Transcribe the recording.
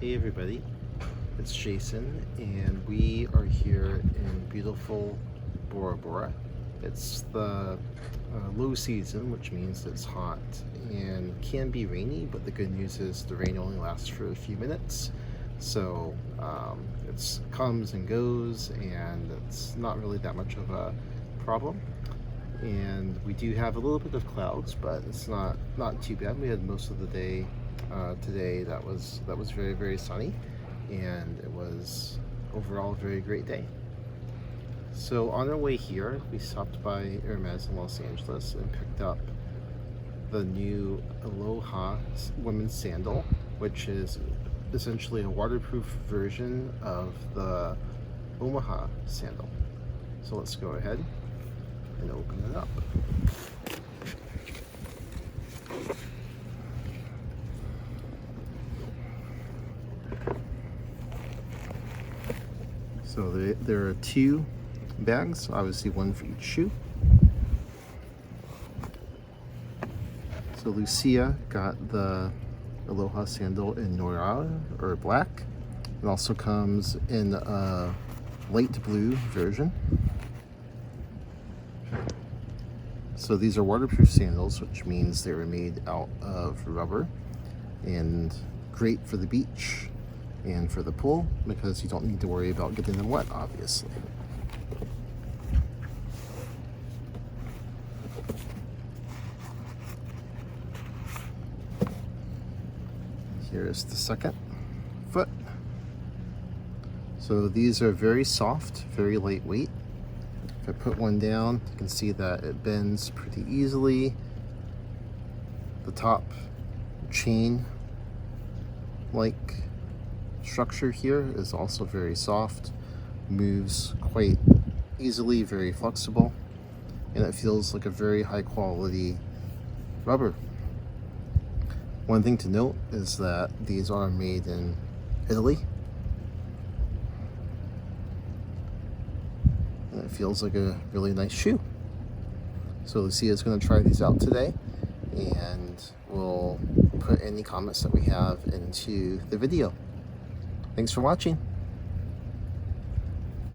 Hey everybody, it's Jason and we are here in beautiful Bora Bora. It's the low season, which means it's hot and can be rainy, but the good news is the rain only lasts for a few minutes. So it comes and goes and it's not really that much of a problem. And we do have a little bit of clouds, but it's not too bad. We had most of the day today that was very, very sunny, and it was overall a very great day. So on our way here, we stopped by Hermès in Los Angeles and picked up the new Aloha women's sandal, which is essentially a waterproof version of the Omaha sandal. So let's go ahead and open it up. So there are two bags, obviously one for each shoe. So Lucia got the Aloha sandal in Noir or black. It also comes in a light blue version. So these are waterproof sandals, which means they were made out of rubber and great for the beach and for the pool because you don't need to worry about getting them wet, obviously. Here is the second foot. So these are very soft, very lightweight. If I put one down, you can see that it bends pretty easily. The top chain like structure here is also very soft, moves quite easily, very flexible, and it feels like a very high quality rubber. One thing to note is that these are made in Italy. And it feels like a really nice shoe. So Lucia's going to try these out today, and we'll put any comments that we have into the video. Thanks for watching.